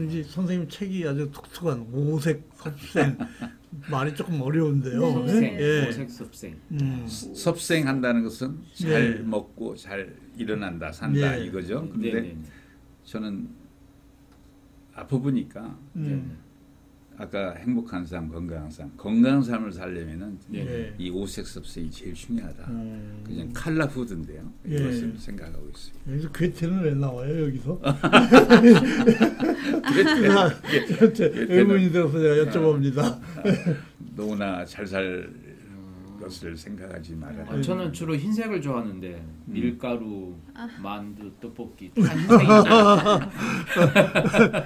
이제 선생님 책이 아주 독특한 오색 섭생 말이 조금 어려운데요. 섭생, 예. 오색 섭생. 섭생한다는 것은 잘 네. 먹고 잘 일어난다 산다 네. 이거죠. 네, 근데 네, 저는 아프니까 네. 아까 행복한 삶, 건강한 삶, 건강한 삶을 살려면은 네. 네. 이 오색 섭생이 제일 중요하다. 음. 그냥 칼라 푸드인데요. 예. 이것을 생각하고 있습니다. 여기서 괴테는 왜 나와요 여기서? 외국인이 들어서 제가 여쭤봅니다. 너무나 잘 살 것을 생각하지 말아라. 아, 저는 주로 흰색을 좋아하는데 밀가루, 만두, 떡볶이 다 흰색이잖아요.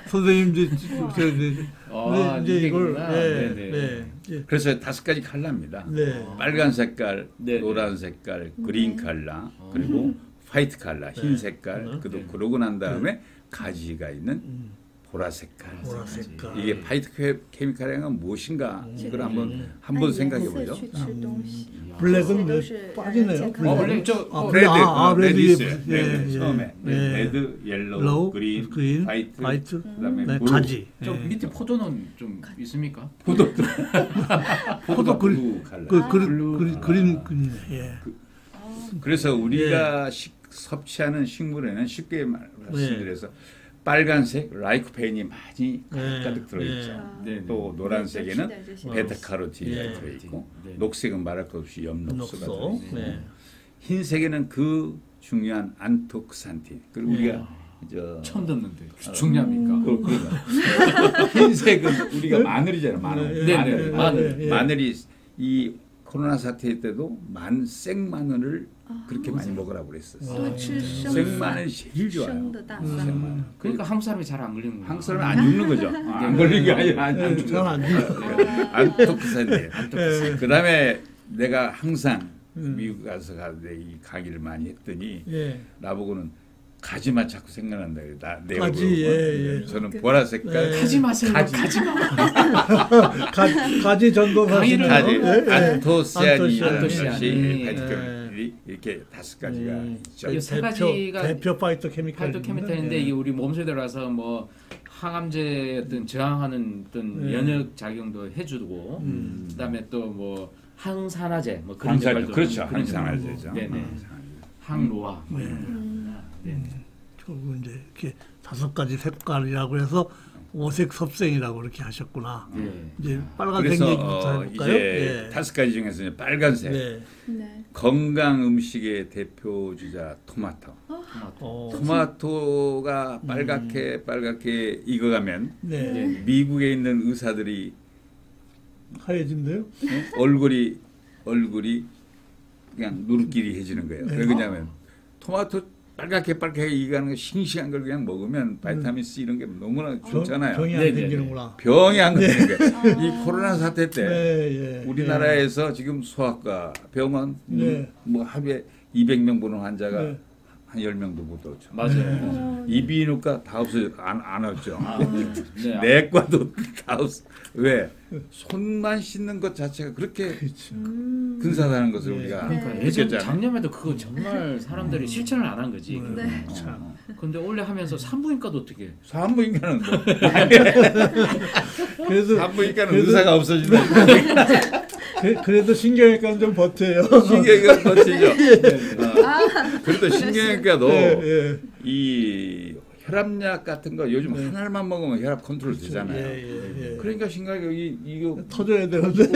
선생님 이제 아, 이제 이걸 흰색이구나. 네, 네네. 네, 네, 그래서 5가지 컬러입니다. 네. 빨간 색깔, 네. 노란 색깔, 그린 컬러, 그리고 화이트 컬러, 흰 색깔. 네. 그러고 난 다음에 가지가 있는 보라색 깔. 보라색깔. 이게 화이트 케미칼이란 무엇인가? 이걸 한번 생각해 보죠. 블랙은 왜 빠지네요. 원래 저 레드, 레드 레드 있어요. 예, 레드 예, 처음에 예. 레드, 옐로우, 옐로우, 그린, 그린, 화이트, 그다음에 네, 블루. 가지. 저 예. 밑에 포도는 좀 있습니까? 포도 포도 블루 컬러. 그린 예. 그래서 우리가 섭취하는 식물에는 쉽게 말씀드려서 빨간색 라이코페인이 많이 가득 들어있죠. 네. 또 노란색에는 베타카로틴이 예. 들어있고 네. 녹색은 말할 것 없이 엽록소가 녹소. 들어있고 네. 흰색에는 그 중요한 안토크산틴. 그리고 우리가 처음 듣는데 중요합니까? 흰색은 우리가 마늘이잖아요. 마늘. 네, 마늘. 네, 마늘. 예. 마늘이 이 코로나 사태 때도 생마늘을 그렇게 많이 먹으라고 그랬었어요. 생마늘이 제일 좋아요. 생마늘. 그러니까 한국 사람이 잘 안 걸리는 거예요. 한국 사람은 안 죽는 거죠. 안 걸린 게 아니라 안 죽는 잘 안 거죠. 안토크산이에요. 그다음에 내가 항상 미국 가서 이 강의를 많이 했더니 예. 나보고는 가지만 자꾸 생각난다. 내 가지, 얼굴. 예. 저는 보라 색깔. 가지 마세요. 가지 마. 가지 전도사시네요. 가지, 예, 안토시아닌이라는 안토시아닌. 것이 예. 파이토케미칼이 이렇게 5가지가 있죠. 이 세 가지가 대표 파이토케미칼. 파이토케미칼인데 이게 우리 몸속에 들어가서 뭐 항암제 어떤 저항하는 어떤 면역 작용도 해주고 그다음에 또 뭐 항산화제 뭐 그런 항산화, 역할도 그렇죠. 그런 항산화제죠. 네네. 항노화. 그리고 이제 이렇게 5가지 색깔이라고 해서 오색 섭생이라고 이렇게 하셨구나. 네. 이제 빨간색 그래서 얘기부터 해볼까요? 이제 예. 5가지 중에서 이제 빨간색 네. 건강 음식의 대표 주자 토마토. 토마토가 빨갛게 익어가면 네. 미국에 있는 의사들이 하얘진대요? 얼굴이 그냥 누르끼리해지는 거예요. 왜 그러냐면 토마토 빨갛게 익어가는 거 싱싱한 걸 그냥 먹으면 바이타민 C 이런 게 너무나 좋잖아요. 병이 안 네네네. 생기는구나. 병이 안 걸리는 거예요. 이 코로나 사태 때 네, 예, 우리나라에서 지금 소아과 병원 네. 뭐 하루에 200명 보는 환자가 네. 한 10명도 못 오죠. 맞아요. 이비인후과 다 없어요. 안 왔죠. 네. 내과도 다 없어. 왜? 손만 씻는 것 자체가 그렇게 근사하다는 것을 우리가 그러니까 예전 느꼈잖아요. 작년에도 그거 정말 사람들이 실천을 안 한 거지. 네. 근데 원래 하면서 산부인과도 어떻게? 산부인과는 뭐 그래도 산부인과는 의사가 없어진다. 그래도 신경외과는 좀 버텨요. 신경외과 버티죠. 그래도 신경외과도 예. 이 혈압약 같은 거 요즘 하나만 먹으면 혈압 컨트롤 되잖아요. 예. 그러니까 신경외과 이거 터져야 되는데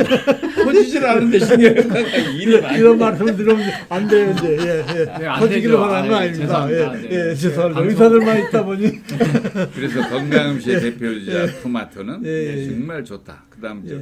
터지질 않는데 신경외과가 일을 안 이런 말씀 들으면 안 돼요 이제. 네, 안 터지기로 되죠. 바라는 거 아, 아닙니다. 죄송합니다. 네. 예, 죄송합니다. 방송- 의사들만 있다 보니. 그래서 건강음식의 대표주자 토마토는 예. 정말 좋다. 그다음 저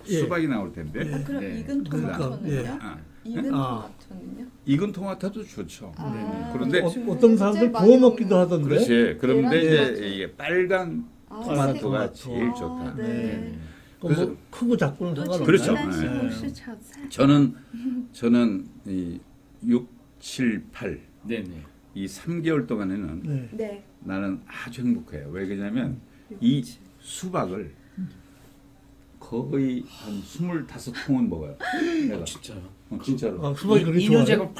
예. 수박이 나올 텐데 그럼 네. 익은 토마토는요? 아, 익은 토마토는요? 익은 토마토도 좋죠. 아, 그런데 어떤 사람들 구워 먹기도 하던데. 그렇지. 그런데 계란 이제 이게 빨간 토마토가 토마토. 제일 좋다. 네. 그래서 뭐 크고 작고는 상관없나요? 그렇죠. 但是 네. 不是炒菜。 저는 이 6, 7, 8 네네. 이 3개월 동안에는 네. 네. 나는 아주 행복해요. 왜 그러냐면 이 수박을 거의 한 25통은 먹어요. 내가. 진짜요? 진짜로. 아, 수박이 그렇게 이뇨제가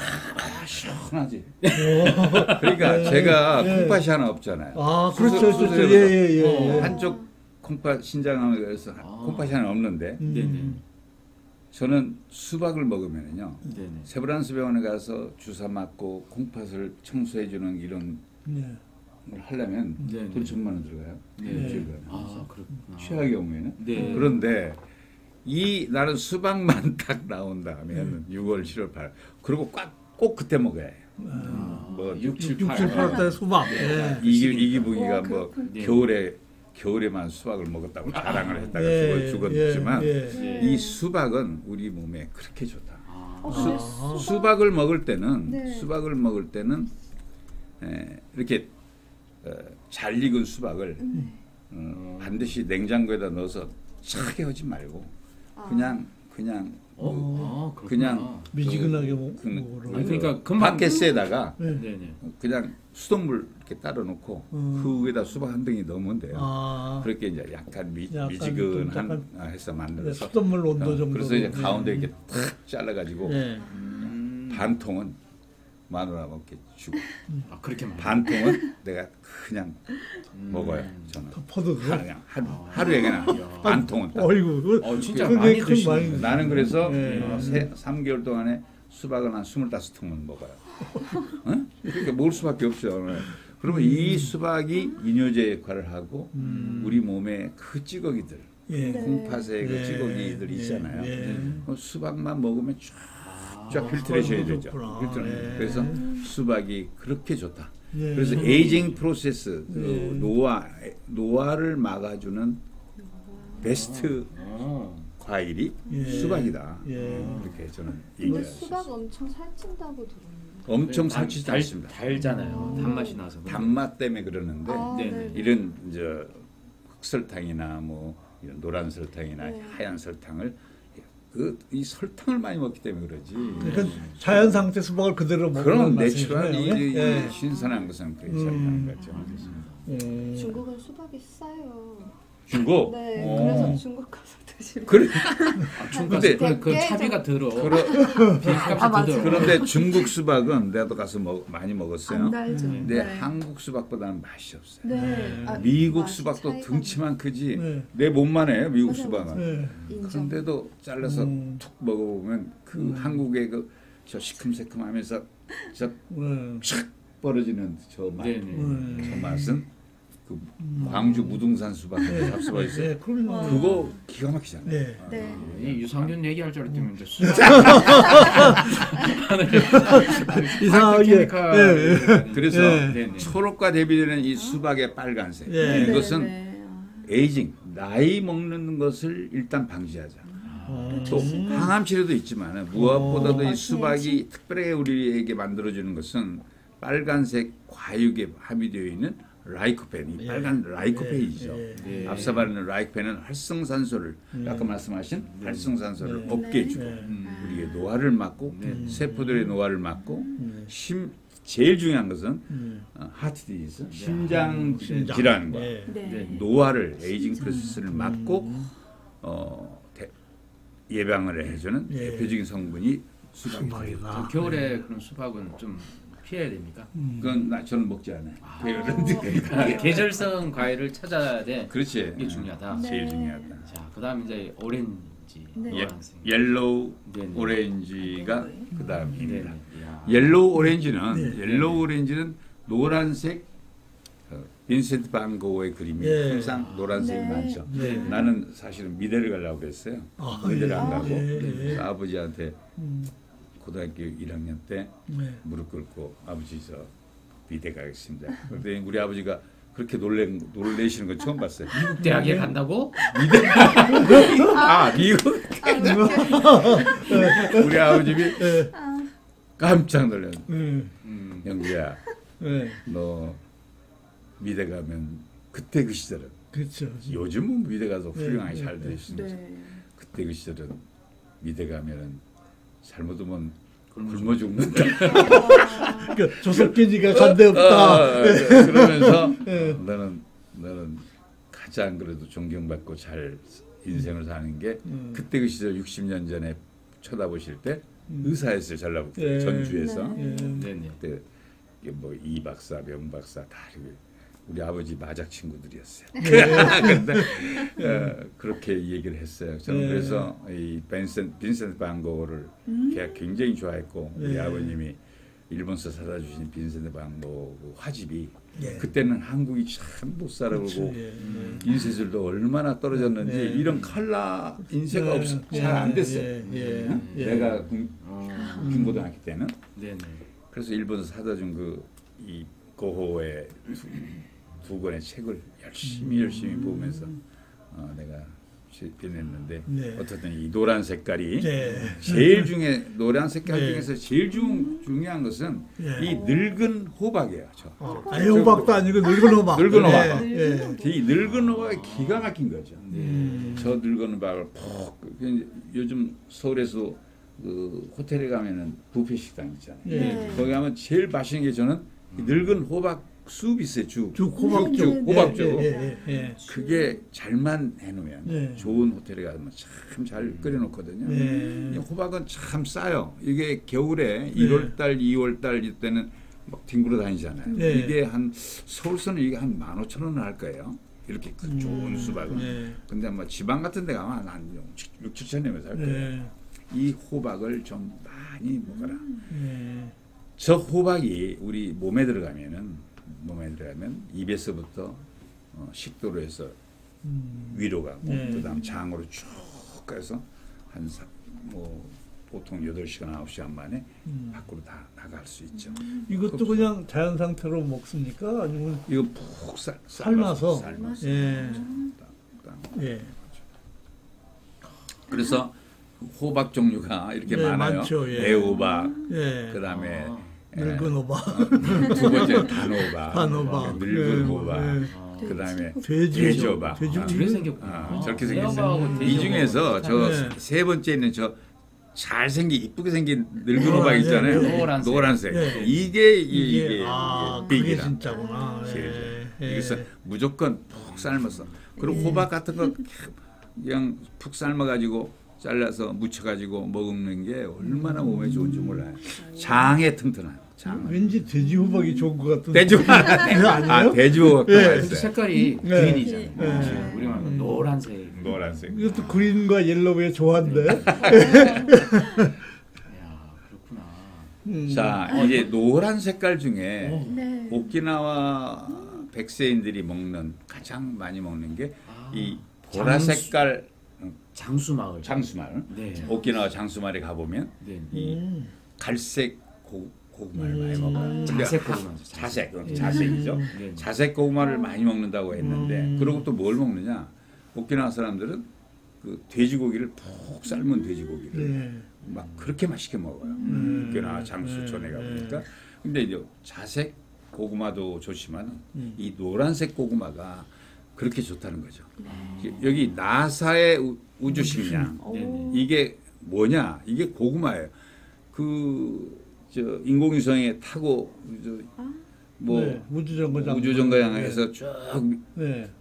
시원하지. 그러니까 제가 예. 콩팥이 하나 없잖아요. 아, 그렇죠. 수술을 그렇죠. 해서 예. 한쪽 콩팥 신장암에서 콩팥이 하나 없는데 네네. 저는 수박을 먹으면요. 네네. 세브란스 병원에 가서 주사 맞고 콩팥을 청소해 주는 이런 네. 걸 하려면 네네. 돈 1,000만 원 들어가요. 네. 일주일 아, 가면. 그렇구나. 최악의 경우에는. 네. 그런데 나는 수박만 딱 나온 다음에는 6월, 7월, 8월 그리고 꼭 그때 먹어야 해요. 뭐 6, 7, 6, 7, 8월 달 수박. 예. 이기부기가 와, 뭐 네. 겨울에만 수박을 먹었다고 자랑을 했다가 예, 죽었지만 예. 이 수박은 우리 몸에 그렇게 좋다. 근데 수박을 먹을 때는 네. 이렇게 잘 익은 수박을 반드시 냉장고에다 넣어서 차게 하지 말고 그냥 그렇구나. 그냥 미지근하게 그- 먹으러. 아니, 그러니까 금방 바켓에다가 네. 네네. 그냥 수돗물 이렇게 따라 놓고 그 위에다 수박 한 덩이 넣으면 돼요. 아, 그렇게 이제 약간 약간 미지근한 좀 해서 네, 만들어서 수돗물 온도 정도. 그래서 이제 가운데 이렇게 탁 잘라가지고 예. 반 통은 마누라 먹게 주고 아, 그렇게 많이. 반 통은 내가 그냥 먹어요. 저는 퍼도 그냥 하루에 그냥 반 통은 딱. 어이구. 진짜 그게 많이 큰 드시네. 많이 나는 그래서 네. 3개월 동안에 수박을 한 25통은 먹어요. 어? 그러니까 먹을 수밖에 없죠. 그러면 이 수박이 이뇨제 역할을 하고 우리 몸에 그 찌꺼기들, 예. 콩팥에 그 예. 찌꺼기들 있잖아요. 예. 수박만 먹으면 쫙 필트레셔야 되죠. 좋구나. 필트레. 예. 그래서 수박이 그렇게 좋다. 예. 그래서 에이징 프로세스, 예. 노화를 막아주는 베스트 과일이 예. 수박이다. 예. 이렇게 저는 근데 얘기할 수 수박 있어요. 엄청 살찐다고 들었는데. 엄청 살찌지 않습니다. 달잖아요. 단맛이 나서. 단맛 때문에 그러는데 네네. 이런 이제 흑설탕이나 뭐 이런 노란 설탕이나 네. 하얀 설탕을 이 설탕을 많이 먹기 때문에 그러지. 그러니까 자연 상태 수박을 그대로 먹는 그런 말씀이시네요. 내추럴 이 예. 신선한 것은 그렇지 않는 거죠. 중국은 수박이 싸요. 중국. 네, 어. 그래서 중국 가서 드시면. 그래. 근데 근데 그 차비가 들어. 비값이 맞아요. 들어. 그런데 중국 수박은 내가 가서 많이 먹었어요. 안 달죠. 근데 네. 한국 수박보다는 맛이 없어요. 네. 아, 미국 맛이 수박도 차이가 등치만 크지 네. 내 몸만 해요. 미국 맞아요, 수박은. 예. 인정. 그런데도 잘라서 툭 먹어보면 그 한국의 저 시큼새큼하면서 저 예. 촥 벌어지는 저 맛, 네네. 저 맛은 그 광주 무등산 수박 잡수가 있어요. 예. 그러면 그거 기가 막히잖아요. 네. 네. 이 유산균 얘기할 줄 알았더니 이제 이상하게. 케미칼. 예. 그래서 네네. 초록과 대비되는 이 수박의 빨간색 예. 이것은 네. 에이징 나이 먹는 것을 일단 방지하자. 또 항암 치료도 있지만 무엇보다도 이 맞아요. 수박이 특별하게 우리에게 만들어주는 것은 빨간색 과육에 함유되어 있는 라이코펜, 이 빨간 라이코펜이죠. 네. 앞서 말하는 라이코펜은 활성산소를 아까 말씀하신 활성산소를 없게 해주고 우리의 노화를 막고 세포들의 노화를 막고 제일 중요한 것은 하트 디지즈, 심장 심장. 질환과 예. 네. 노화를 에이징 프로세스를 막고 예방을 해주는 예. 대표적인 성분이 수박이다. 수박이다. 겨울에 그런 수박은 좀 피해야 됩니까? 그건 저는 먹지 않아요. 그러니까 계절성 과일을 찾아야 돼. 그렇지. 이게 중요하다. 네. 제일 중요하다. 자, 그다음 이제 오렌지, 네. 노란색. 옐로우 네네. 오렌지가 네. 그 다음입니다. 야. 옐로우 오렌지는 네. 옐로우 오렌지는 노란색 빈센트 반 고흐의 그림이 예. 항상 노란색이 네. 많죠. 네. 나는 사실은 미대를 가려고 그랬어요. 아, 미대를 예. 안 가고 예. 그래서 아버지한테 고등학교 1학년 때 네. 무릎 꿇고 아버지 저 미대 가겠습니다. 그런데 우리 아버지가 그렇게 놀래시는 건 처음 봤어요. 미국 대학에 간다고? 미국 우리 아버님이 깜짝 놀랐어. 영주야, 네. 너 미대 가면 그때 그 시절은 그렇죠. 요즘은 미대 가서 훌륭하게 네, 잘 될 수 있는데 네. 그때 그 시절은 미대 가면은 잘못하면 굶어 굶어 죽는다. 그러니까 조석기지가 간데 없다. 그러면서 예. 너는 가장 그래도 존경받고 잘 인생을 사는 게 그때 그 시절 60년 전에 쳐다보실 때 의사였어요. 전라북도 전주에서. 네네. 그때 뭐 이 박사, 명 박사 다 우리 아버지 마작 친구들이었어요. 근데 그렇게 얘기를 했어요. 저는 그래서 이 빈센트 반 고흐를 굉장히 좋아했고 우리 아버님이 일본서 사다 주신 빈센트 반 고흐 화집이 그때는 한국이 참 못 살아보고 인쇄술도 얼마나 떨어졌는지 이런 컬러 인쇄가 잘 안 됐어요. 내가 중고등학교 때는. 네네. 그래서 일본에서 사다 준 이 고호의 두 권의 책을 열심히 보면서 내가 빛냈는데 어쨌든 이 노란 색깔이 제일 노란 색깔 중에서 제일 중요한 것은 이 늙은 호박이에요. 호박도 아니고 늙은 호박. 늙은 호박. 이 늙은 호박이 기가 막힌 거죠. 저 늙은 호박을 요즘 서울에서 그 호텔에 가면은 뷔페 식당 있잖아요. 거기 가면 제일 맛있는 게 저는 늙은 호박 숲 있어요. 호박죽. 그게 잘만 해놓으면 좋은 호텔에 가면 참 잘 끓여놓거든요. 호박은 참 싸요. 이게 겨울에 1월달, 2월달 이때는 막 뒹굴어 다니잖아요. 이게 서울서는 이게 한 15,000원 할 거예요. 이렇게 좋은 수박은. 근데 뭐 지방 같은 데 가면 한 6, 7천원이면 살 거예요. 이 호박을 좀 많이 먹어라. 저 호박이 우리 몸에 들어가면 입에서부터 식도로 해서 위로 가고 그다음 장으로 쭉 가서 보통 8시간 9시간 만에 밖으로 다 나갈 수 있죠. 이것도 그냥 자연 상태로 먹습니까? 아니면 이거 푹 삶아서. 그래서 호박 종류가 이렇게 많아요. 많죠. 애호박, 그다음에 늙은 호박, 두 번째 단호박, 늙은 호박, 그다음에 돼지호박. 저렇게 생겼구나. 저렇게 생겼어요. 이 중에서 저 세 번째 있는 저 잘생긴 이쁘게 생긴 늙은 호박 있잖아요. 노란색. 이게 그게 진짜구나. 그래서 무조건 푹 삶았어. 그리고 호박 같은 거 그냥 푹 삶아가지고 잘라서 묻혀가지고 먹는 게 얼마나 몸에 좋은지 몰라요. 장에 튼튼해요. 왠지 돼지 호박이 좋은 것 같은데. 돼지 호박 아니에요? 돼지 호박 맛있어요. 색깔이 그린이잖아요. 우리가 노란색. 이것도 그린과 옐로우의 조화인데. 그렇구나. 자, 이제 노란 색깔 중에 오키나와 백세인들이 가장 많이 먹는 게 이 보라 색깔 장수마을. 오키나와 장수마을에 가보면 이 갈색 고구마를 많이 먹어요. 자색이죠. 자색 고구마를 많이 먹는다고 했는데 그리고 또 뭘 먹느냐? 오키나와 사람들은 그 돼지고기를 푹 삶은 돼지고기를 막 그렇게 맛있게 먹어요. 오키나와 장수촌에 가보니까. 근데 이제 자색 고구마도 좋지만 이 노란색 고구마가 그렇게 좋다는 거죠. 여기 나사의 우주식량 이게 뭐냐? 이게 고구마예요. 인공위성에 타고 우주정거장에서 쭉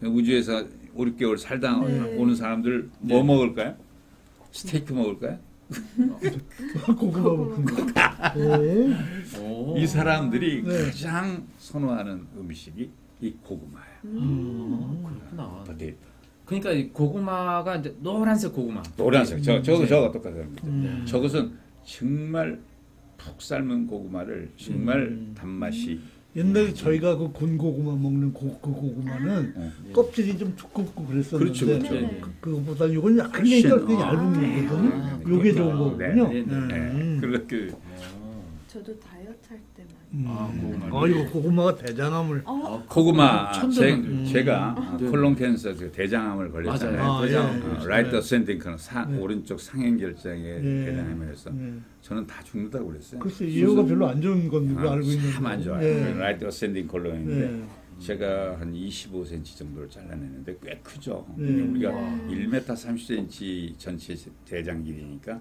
우주에서 5, 6개월 살다 오는 사람들 뭐 먹을까요? 스테이크 먹을까요? 고구마 먹습니다. 이 사람들이 가장 선호하는 음식이 이 고구마예요. 그렇구나. 그러니까 이 고구마가 이제 노란색 고구마. 저거 똑같습니다. 저것은 정말 푹 삶은 고구마를 정말 단맛이. 옛날에 저희가 그 군고구마 먹는 그 고구마는 껍질이 좀 두껍고 그랬었는데 그렇죠. 그거보다 이건 약간 얇은 거거든요. 요게 좋은 거군요. 저도 다이어트 할 때 많이. 이거 고구마가 대장암을. 고구마 제가 콜론 캔서 대장암을 걸렸잖아요. 라이트 어센딩크는 오른쪽 상행결장에 대장암이라서 저는 다 죽는다고 그랬어요. 글쎄 예후가 별로 안 좋은 건 알고 있는데. 참 안 좋아요. 라이트 어센딩 콜론인데 제가 한 25cm 정도를 잘라냈는데 꽤 크죠. 우리가 1m 30cm 전체 대장 길이니까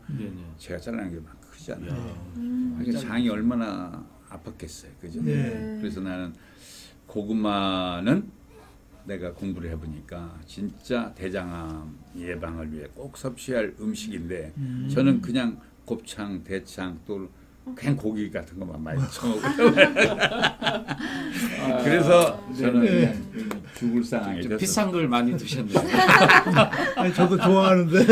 제가 잘라낸 게 막 크지 않아요. 그러니까 장이 얼마나 아팠겠어요. 그죠? 그래서 나는 고구마는 내가 공부를 해보니까 진짜 대장암 예방을 위해 꼭 섭취할 음식인데 저는 그냥 곱창, 대창 또 그냥 고기 같은 것만 많이 처먹어요. 그래서 저는 그냥 죽을 상황이 좀 됐어요. 비싼 걸 많이 드셨네요. 아니, 저도 좋아하는데.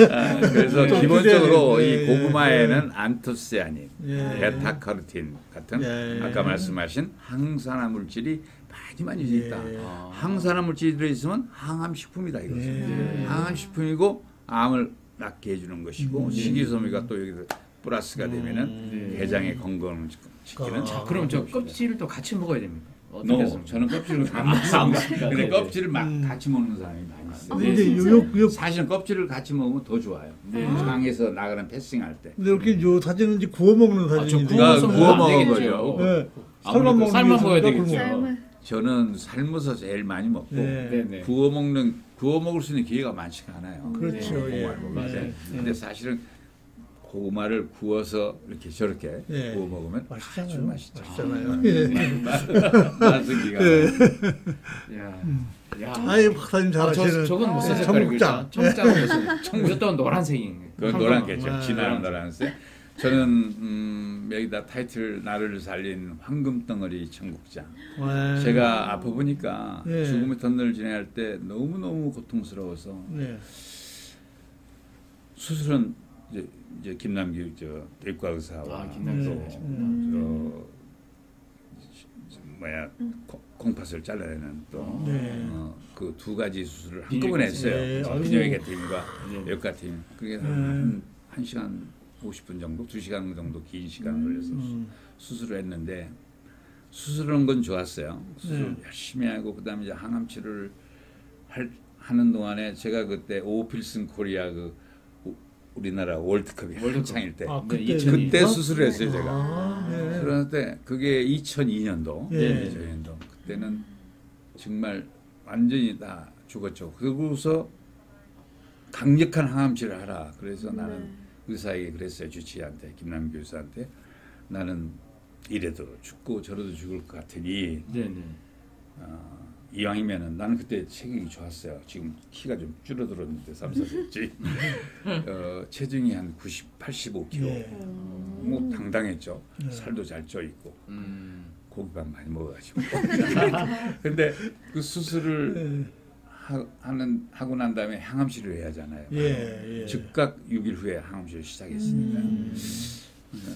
그래서 좀 기본적으로 기대해. 이 고구마에는 안토시아닌, 예. 베타카로틴 같은 예. 아까 말씀하신 항산화 물질이 많이 있다. 예. 항산화 물질이 들어있으면 항암 식품이다 이거죠. 예. 항암 식품이고 암을 낫게 해주는 것이고 식이섬유가 또 여기서 플러스가 되면은 대장의 건강을 지키는. 자, 그럼 저 껍질을 또 같이 먹어야 됩니까? 어떻게 No, 해서? 저는 껍질을 안 먹습니다. 근데 네. 껍질을 막 같이 먹는 사람이 많이 있어요. 근데 요 사실은 껍질을 같이 먹으면 더 좋아요. 장에서 나가는 패싱할 때. 근데 이렇게 요 사진은 이제 구워 먹는 사진인데. 구워서 구워 먹으면 안 먹은 되겠죠. 거죠. 네. 아무래도 삶아 먹어야 게 되겠죠. 삶을 저는 삶아서 제일 많이 먹고 네. 네네. 구워 먹을 수 있는 기회가 많지가 않아요. 그렇죠. 고구마를 예. 먹을 때. 네. 근데 사실은 고구마를 구워서 이렇게 저렇게 예. 구워 먹으면 아주 맛있잖아요. 맛있죠. 맛있잖아요. 예. 맛은 기가 막혀요. 야. 아이 박사님 잘하시는. 저건 무슨 예, 색깔이죠? 청국장. 이것도 노란색인. 그 노란 게죠. 아, 진한 노란색. 저는 여기다 타이틀 나를 살린 황금 덩어리 청국장. 네. 제가 아파보니까 네. 죽음의 터널을 지나갈 때 너무너무 고통스러워서 네. 수술은 이제 김남규 내과 의사와 김남규 또 콩팥을 잘라내는 또 네. 그 두 가지 수술을 한꺼번에 했어요. 네. 아이고. 비뇨기과 팀과 네. 외과 팀. 그게 한 1시간 50분 정도, 2시간 정도 긴 시간 걸려서 수술을 했는데 수술한 건 좋았어요. 수술 열심히 하고 그다음에 이제 항암 치료를 하는 동안에 제가 그때 오필슨 코리아 우리나라 월드컵이 한창일 때 아, 네, 그때 수술을 했어요 제가. 아, 네. 그런데 그게 2002년도, 예. 2002년도 그때는 정말 완전히 다 죽었죠. 그러고서 강력한 항암 치료를 하라. 그래서 나는 의사에게 그랬어요. 주치의한테, 김남규 의사한테. 나는 이래도 죽고 저래도 죽을 것 같으니 네네. 이왕이면은 나는 그때 체격이 좋았어요. 지금 키가 좀 줄어들었는데 3-4cm. 체중이 한 85kg. 예. 뭐 당당했죠. 네. 살도 잘 쪄 있고 고기밥 많이 먹어가지고. 근데 그 수술을 하고 난 다음에 항암 치료를 해야 하잖아요. 예. 즉각 6일 후에 항암 치료 시작했으니까.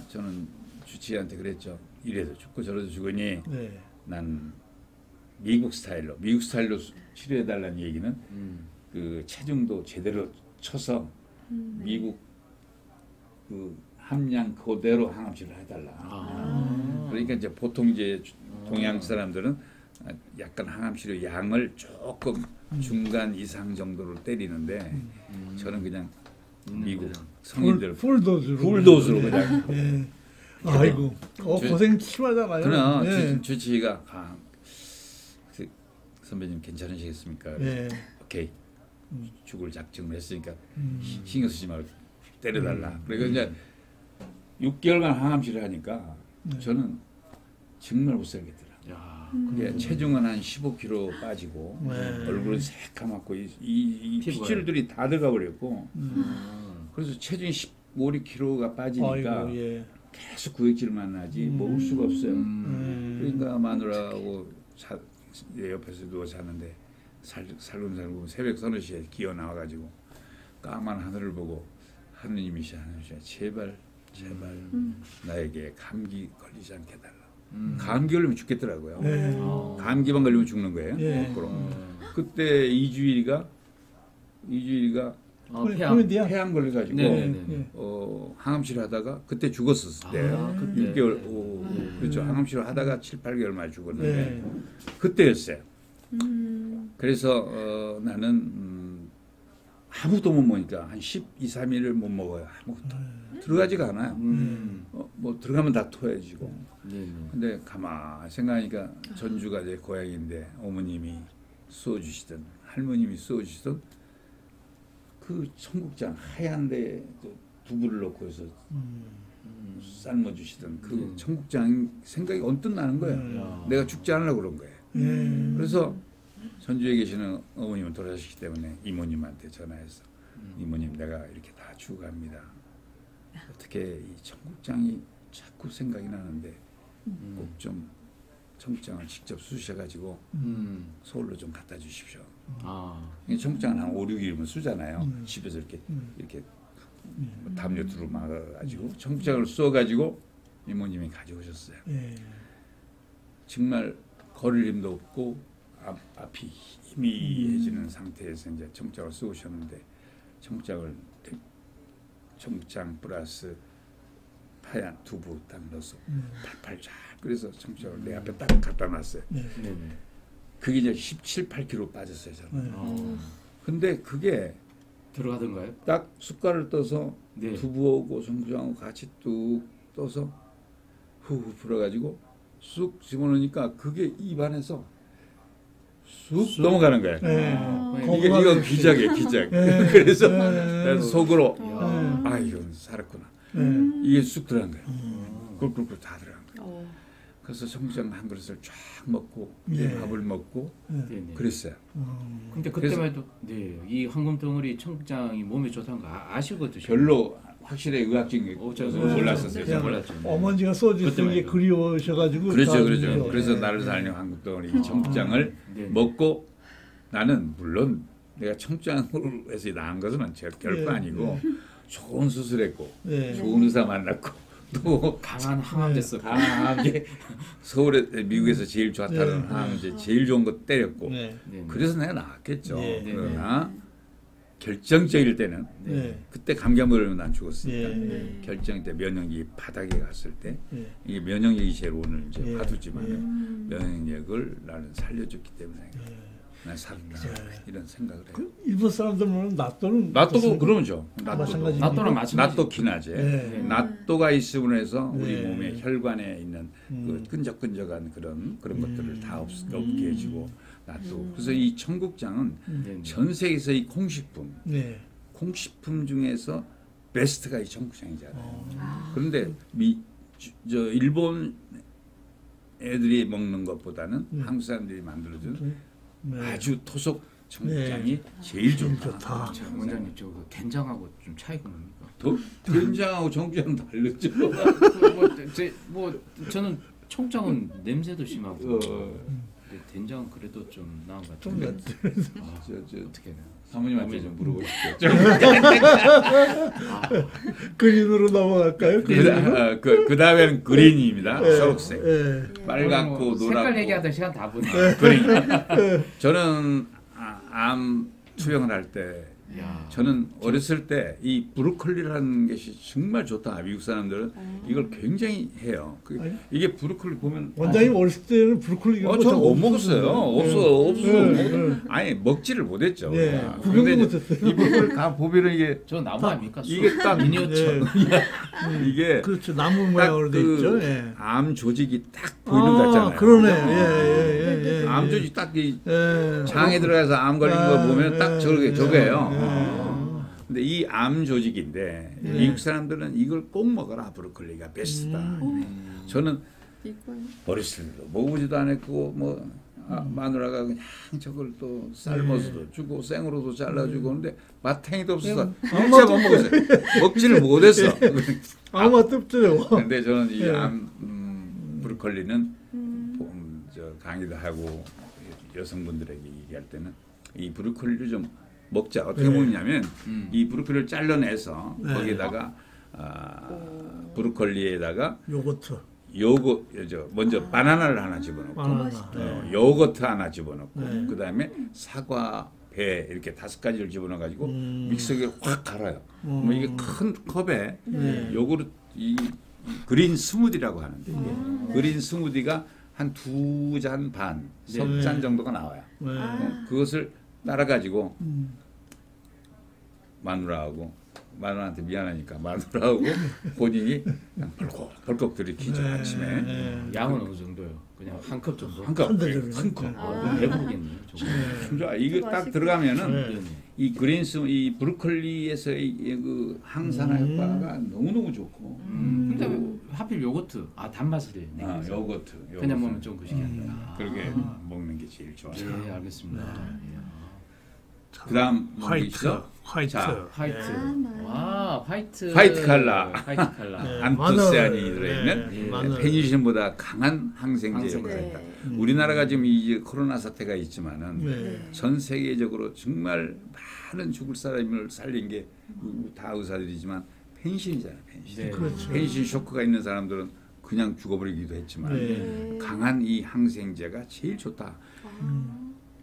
저는 주치의한테 그랬죠. 이래도 죽고 저래도 죽으니 네. 난 미국 스타일로 치료해달라는 얘기는 그 체중도 제대로 쳐서 미국 그 함량 그대로 항암 치료를 해달라. 그러니까 이제 보통 이제 동양 사람들은 약간 항암 치료 양을 조금 중간 이상 정도로 때리는데 저는 그냥 미국 성인들 풀도수로 그냥. 예. 아이고, 고생 심하잖아요. 그러나 예. 주치의가 선배님 괜찮으시겠습니까? 예. 오케이. 죽을 작정을 했으니까 신경 쓰지 말고 때려달라. 그러니까 이제 6개월간 항암 치료하니까 저는 정말 못 살겠더라. 그게 체중은 한 15kg 빠지고 얼굴은 새카맣고 이 핏줄들이 다 들어가 버렸고 그래서 체중이 15, 16kg가 빠지니까 아이고, 예. 계속 구역질을 만나지 먹을 수가 없어요. 그러니까 마누라하고 옆에서 누워 자는데 살금살금 새벽 3-4시에 기어 나와가지고 까만 하늘을 보고 하느님이시여 제발 나에게 감기 걸리지 않게 해달라. 감기 걸리면 죽겠더라고요. 네. 감기만 걸리면 죽는 거예요. 예. 거꾸로. 그때 이주일이가 코미디야? 폐암 걸려가지고 네네네. 항암 치료하다가 그때 죽었었을 때예요. 그때. 6개월 그렇죠. 항암 치료하다가 7-8개월 만에 죽었는데 네. 그때였어요. 그래서 나는 아무도 못 먹으니까 한 12-13일을 못 먹어요. 아무것도 들어가지가 않아요. 뭐 들어가면 다 토해지고. 근데 가만 생각하니까 전주가 제 고향인데 어머님이 쏘주시던 할머님이 쏘주시던 그 청국장 하얀데 두부를 넣고 해서 삶아주시던 그 청국장 생각이 언뜻 나는 거예요. 내가 죽지 않으려고 그런 거예요. 그래서 전주에 계시는 어머님은 돌아가셨기 때문에 이모님한테 전화해서 이모님 내가 이렇게 다 죽어갑니다. 어떻게 이 청국장이 자꾸 생각이 나는데 꼭 좀 청국장을 직접 쑤셔가지고 서울로 좀 갖다 주십시오. 이 청국장은 한 5, 6일이면 쓰잖아요. 집에서 이렇게 담요 두루 막아가지고 청국장을 쏘가지고 이모님이 가져오셨어요. 정말 걸을 힘도 없고 앞이 희미해지는 상태에서 이제 청국장을 쏘셨는데 청국장 플러스 하얀 두부 딱 넣어서 팔팔 쫙 끓여서 청국장을 내 앞에 딱 갖다 놨어요. 그게 이제 17, 8kg 빠졌어요 저는. 근데 그게 들어가던가요? 딱 숟갈을 떠서 두부하고 청국장하고 같이 뚝 떠서 후후 불어가지고 쑥 집어넣으니까 그게 입안에서 쑥 넘어가는 거예요. 이거 기적이에요, 기적. 그래서 속으로 아 이건 살았구나. 이게 쑥 들어간 거예요. 꿀꿀꿀 다 들어간 거예요. 그래서 청국장 한 그릇을 쫙 먹고 밥을 먹고 그랬어요. 근데 그때만 해도 이 황금 덩어리 청국장이 몸에 좋다는 거 아시고 드셨어요? 별로 확실히 의학적인 게 몰랐었어요. 몰랐죠. 어머니가 소주 쓰는 게 그리워셔가지고. 그렇죠. 그래서 나를 살려 황금 덩어리 청국장을 먹고 나는 물론 내가 청국장에서 나은 것은 결코 아니고 좋은 수술했고 좋은 의사 만났고 또 강한 항암제 썼고 강하게 서울에 미국에서 제일 좋다는 항암제 제일 좋은 거 때렸고 그래서 내가 나았겠죠. 그러나 결정적일 때는 그때 감기 한 번 걸리면 난 죽었으니까 결정 때 면역력이 바닥에 갔을 때 이게 면역력이 제일 오늘 이제 화두지만 면역력을 나는 살려줬기 때문에 난 살았다 이런 생각을 해요. 일본 사람들은 낫또는 그러죠. 낫또랑 마찬가지. 낫또 기나제. 낫또가 있음으로 해서 우리 몸에 혈관에 있는 그 끈적끈적한 그런 것들을 다 없게 해주고 낫또. 그래서 이 청국장은 전 세계에서 이 콩식품 중에서 베스트가 이 청국장이잖아요. 그런데 일본 애들이 먹는 것보다는 한국 사람들이 만들어준 아주 토속 청국장이 제일 좋다. 원장님 저 된장하고 좀 차이가 뭡니까? 된장하고 청국장은 다르죠. 저는 청국장은 냄새도 심하고 된장은 그래도 좀 나은 것 같아요. 어떻게 해요? 사모님한테 좀 물어보십시오. 그린으로 넘어갈까요? 그 다음에는 그린입니다. 초록색. 빨갛고 노랗고. 색깔 얘기하다 시간 다 보네. 그린. 저는 암 투병을 할 때 저는 어렸을 때 이 브로콜리라는 것이 정말 좋다. 미국 사람들은 이걸 굉장히 해요. 이게 브로콜리 보면 원장님 어렸을 때는 브로콜리가 저는 못 먹었어요. 없어. 아니 먹지를 못했죠. 구경도 못했어요. 이 브로콜리 다 보면은 이게 저 나무 아닙니까? 이게 딱 미니어처. 이게 그렇죠. 나무 모양으로 돼 있죠. 암 조직이 딱 보이는 것 같잖아요. 그러네. 암 조직 딱 이 장에 들어가서 암 걸린 거 보면 딱 저거예요. 근데 이 암 조직인데 미국 사람들은 이걸 꼭 먹어라. 브로콜리가 베스트다. 저는 어렸을 때도 먹어보지도 않았고 마누라가 그냥 저걸 또 삶아서도 주고 생으로도 잘라주고 그런데 마탱이도 없어서 진짜 못 먹었어요. 먹지를 못했어. 아무 맛도 없죠. 근데 저는 이 브로콜리는 강의도 하고 여성분들에게 얘기할 때는 이 브로콜리를 좀 먹자. 어떻게 먹냐면 이 브로콜리를 잘라내서 거기에다가 브로콜리에다가 요거트 먼저 바나나를 하나 집어넣고 요거트 하나 집어넣고 그다음에 사과 배 이렇게 5가지를 집어넣어 가지고 믹서기에 확 갈아요. 이게 큰 컵에 요거트 이 그린 스무디라고 하는데 그린 스무디가 한 2잔 반, 3잔 정도가 나와요. 그것을 따라 가지고 마누라한테 미안하니까 마누라하고 본인이 그냥 벌컥 들이키죠 아침에. 양은 어느 정도요? 그냥 한 컵 정도. 한 컵, 한대접이네. 큰 컵. 아, 배부르겠네요. 참 좋아. 이거 딱 맛있겠다. 들어가면은 네. 이 그린스 이 브로콜리에서의 그 항산화 효과가 너무너무 좋고. 근데 하필 요거트, 단맛을 내. 아, 요거트. 그냥 먹으면 좀 그시기 한다. 그렇게 먹는 게 제일 좋아요. 네, 알겠습니다. 예. 그다음 화이트. 있어? 화이트. 자, 화이트. 와, 화이트. 화이트 칼라. 화이트 칼라. 네. 안토시아닌이 마늘. 들어있는 네, 마늘. 페니실린보다 강한 항생제 항생제. 역할을 했다. 네. 우리나라가 지금 이제 코로나 사태가 있지만은 네. 전 세계적으로 정말 많은 죽을 사람을 살린 게 다 의사들이지만 페니실린이잖아요. 페니실린. 네. 그렇죠. 페니실린 쇼크가 있는 사람들은 그냥 죽어버리기도 했지만 네. 강한 이 항생제가 제일 좋다. 아.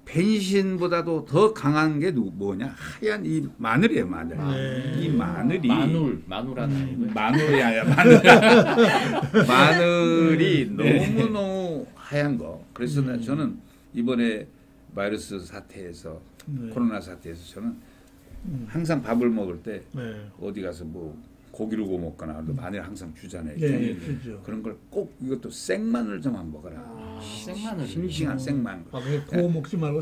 페니실린보다도 더 강한 게 뭐냐? 하얀 이 마늘이에요, 마늘. 네. 이 마늘이 마누라는 아니고요. 마늘이 아니라 마늘. 마늘이 너무너무 하얀 거. 그래서 저는 이번에 바이러스 사태에서 코로나 사태에서 저는 항상 밥을 먹을 때 네. 어디 가서 뭐 고기를 구워 먹거나 마늘 항상 주잖아요. 네, 그렇죠. 그런 걸 꼭 이것도 생마늘 좀 한번 먹어라. 생마늘. 싱싱한 생마늘. 아, 그냥 구워 먹지 말고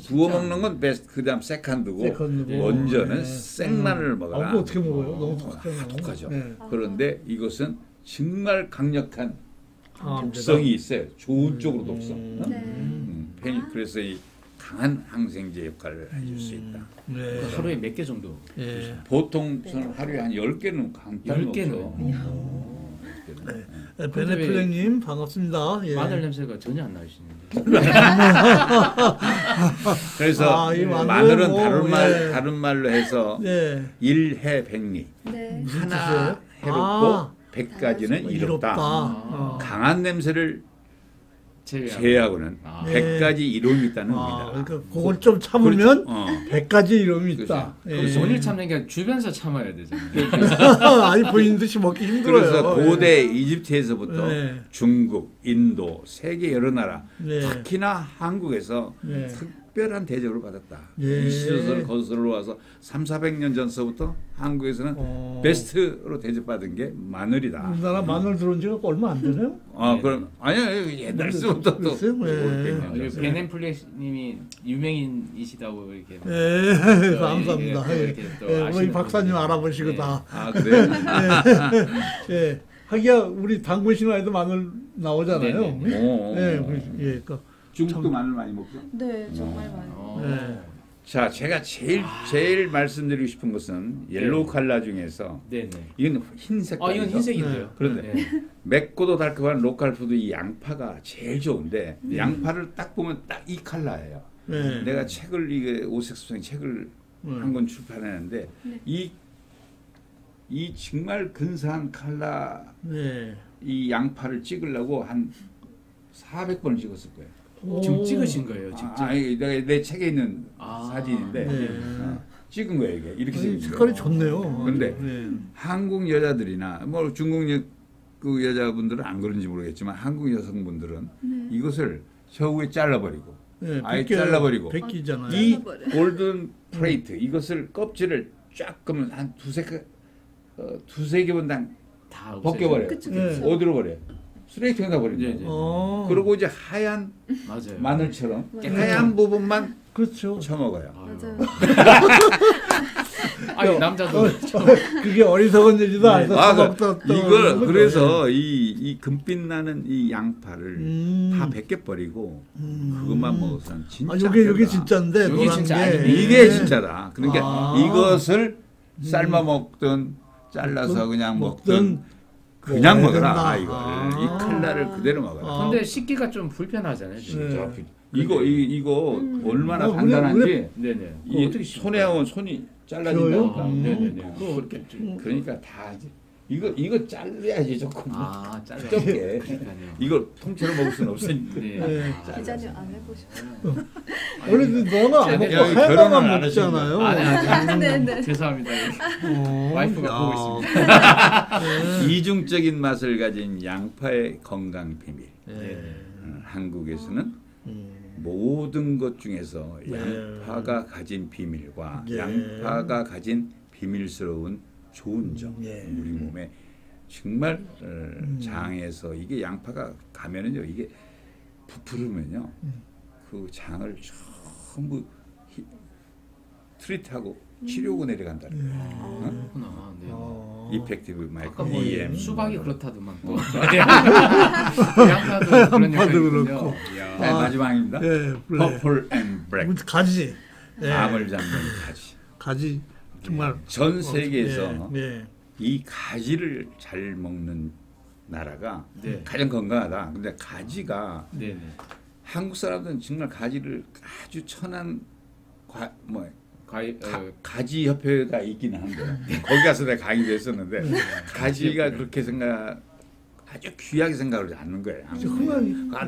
구워 먹는 건 베스트. 그다음 세컨드고 세컨드고. 먼저는 네. 생마늘을 먹어라. 아, 그거 어떻게 먹어요? 너무 독하잖아요. 독하죠. 네. 그런데 이것은 정말 강력한 아, 독성이 있어요. 좋은 쪽으로 독성. 네. 그래서 이 강한 항생제 역할을 해줄 수 있다. 네. 하루에 몇 개 정도? 예. 보통 저는 하루에 한 10개는 강타를 10개는? 먹죠. 네, 베네플렉님 반갑습니다. 예. 마늘 냄새가 전혀 안 나시는데. 그래서 이 마늘은 뭐, 다른 말로 해서 네. 일해백리. 네. 무슨 하나 뜻이에요? 해롭고 100가지는 이롭다. 이롭다. 강한 냄새를 제외하고. 제외하고는 아. 100가지 이름이 있다는 아, 겁니다. 그러니까 그걸 좀 참으면 그렇죠. 100가지 이름이 있다. 그렇죠. 예. 그럼 본인 참는 게 주변에서 참아야 되잖아요. 아니 보이는 듯이 먹기 힘들어요. 그래서 고대 이집트에서부터 네. 중국, 인도, 세계 여러 나라, 네. 특히나 한국에서 네. 특별한 대접을 받았다. 네. 이 시조선을 거슬러 와서 3,400년 전서부터 한국에서는 베스트로 대접받은 게 마늘이다. 우리나라 마늘 들어온 지가 얼마 안 되네요. 그럼 아니야 옛날서부터 또 그랬어요? 네. 500년 그리고 전서. 베넨플렉님이 유명인이시다고 이렇게. 예, 감사합니다. 예, 예, 이렇게 또 예, 우리 아시는 박사님 분들이. 알아보시고 네. 다. 아 그래? 예, 하기야 우리 당군 신화에도 마늘 나오잖아요. 네, 네, 예, 그, 중국도 마늘 많이 먹죠. 네, 정말 많이. 네. 자, 제가 제일 말씀드리고 싶은 것은 옐로우 칼라 중에서 네네. 이건 흰색. 이건 흰색인데요. 그런데 네. 맵고도 달콤한 로컬푸드 이 양파가 제일 좋은데 양파를 딱 보면 딱 이 칼라예요. 네. 내가 책을 이게 오색수생 책을 한 권 출판했는데 이 정말 근사한 칼라 네. 이 양파를 찍으려고 한 400번을 찍었을 거예요. 지금 찍으신 거예요, 직접? 아니, 내 책에 있는 사진인데 네. 찍은 거예요 이게 이렇게 아니, 생긴 색깔이 거. 좋네요. 근데 네. 한국 여자들이나 뭐 중국 그 여자분들은 안 그런지 모르겠지만 한국 여성분들은 이것을 저우에 잘라버리고 네, 아예 벗겨요. 잘라버리고 벗기잖아요. 이 잘라버려요. 골든 프레이트 이것을 껍질을 쫙 그러면 한 두세 개분당 다 없애요. 벗겨버려요. 그쵸, 네. 그쵸. 어디로 버려요? 쓰레기통에다 버린다. 네, 네. 그리고 이제 하얀 맞아요. 마늘처럼 맞아요. 하얀 부분만 그렇죠. 쳐먹어요. 맞아요. 아니 남자도 그게 어리석은 일이다. 아, 해서 이걸 써먹던 그래서 이 금빛 나는 이 양파를 다 벗겨 버리고 그것만 먹어서는 진짜. 아, 요게 별로다. 진짜인데 요게 노란 진짜 게. 아니네. 이게 진짜다. 그러니까 아. 이것을 삶아 먹든 잘라서 그냥 먹든 그냥 먹어야 먹어라. 된다. 이걸 아. 이 칼라를 그대로 먹어라. 근데 씻기가 좀 불편하잖아요. 지금. 네. 이거 얼마나 그냥 간단한지 네네. 이 어떻게 손에 하면 손이 져요? 잘라진다니까. 네네네. 그렇게 그러니까 다 이거 잘라야지 조금 잘라. 적게. 그러니까요. 이걸 통째로 먹을 수는 없으니. 네. 기자님 안 해보셨어요? 원래 너는 안 먹고 여기 결혼을 하나만 안 먹잖아요. 아니. 네네. 죄송합니다. 어, 와이프가 야. 보고 있습니다. 이중적인 맛을 가진 양파의 건강 비밀. 네. 한국에서는 모든 것 중에서 양파가 가진 비밀과 예. 양파가 가진 비밀스러운 좋은 점, 예. 우리 몸에 정말 장에서 이게 양파가 가면은요 이게 부풀으면요. 그 장을 전부 트리트하고 치료하고 내려간다. 그렇구나. 네. 이펙티브 아까 마이크로 뭐 EM. 수박이 그렇다더만 또. 양파도 그런 양파도 얘기가 그렇고. 있군요. 네, 마지막입니다. 예, 퍼플 앤 블랙. 가지. 예. 암을 잡는 가지. 가지 정말 전 세계에서 예. 이 가지를 잘 먹는 나라가 네. 가장 건강하다. 근데 가지가 네네. 한국 사람들은 정말 가지를 아주 천한 가지 협회가 있기는 한데 거기 가서 내가 강의도 했었는데 가지가 그렇게 아주 귀하게 생각을 하지 않는 거예요.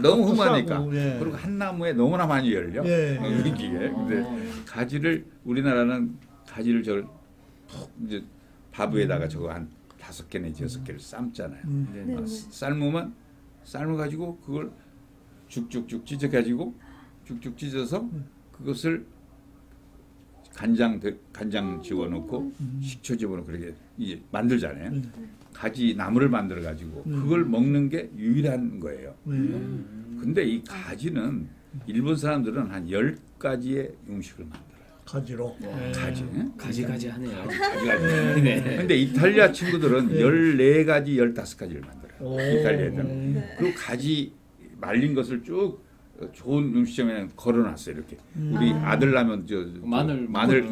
너무 흠하니까. 예. 그리고 한 나무에 너무나 많이 열려. 예. 이게. 근데 가지를 우리나라는 가지를 저걸 푹 이제 밥 위에다가 저거 한 5개나 6개를 삶잖아요. 네. 삶으면 삶아가지고 그걸 죽죽죽 찢어가지고 죽죽 찢어서 그것을 간장 집어넣고 식초 집어넣고 그렇게 이제 만들잖아요. 가지 나무를 만들어 가지고 그걸 먹는 게 유일한 거예요. 근데 이 가지는 일본 사람들은 한 10가지의 음식을 만들어요. 가지로. 가지. 하네요. 가지. 네. 근데 이탈리아 친구들은 14가지, 15가지를 만들어요. 이탈리아 애들은. 네. 그리고 가지 말린 것을 쭉 좋은 음식점에 걸어놨어요. 이렇게 우리 아들 나면 마늘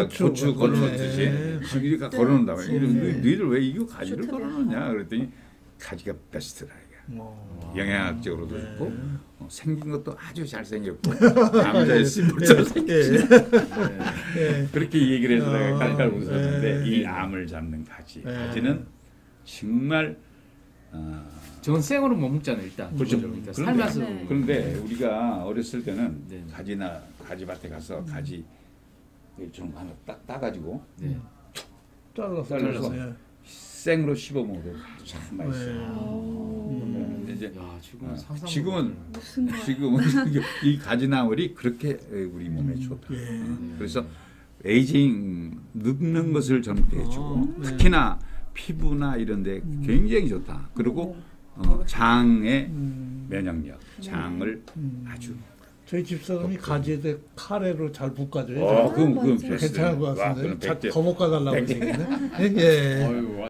고추 걸어놓듯이 그러니까 걸어놓는다. 너희들 왜 이거 가지를 걸어놓냐? 그랬더니 가지가 베스트라 이게. 영양학적으로도 좋고 생긴 것도 아주 잘생겼고 남자의 심볼처럼 생겼지. 그렇게 얘기를 해서 내가 깔깔 웃었는데 이 암을 잡는 가지는 정말 저건 생으로 못 먹잖아요. 일단. 그렇죠. 그러니까 삶아서. 네. 그런데 우리가 어렸을 때는 네. 가지밭에 가서 가지 좀 하나 따가지고 네. 잘라서 생으로 씹어 먹어도 참 맛있어요. 네. 이제 야, 지금 지금은 이 가지나물이 그렇게 우리 몸에 좋다. 그래서 에이징 늙는 것을 젊게 해주고 특히나 피부나 이런데 굉장히 좋다. 그리고 장의 면역력, 장을 아주 저희 집사람이 가지에다 카레로 잘 볶아줘요. 그럼 괜찮은 것 같은데. 와, 더 볶아달라고 얘기네. 아유,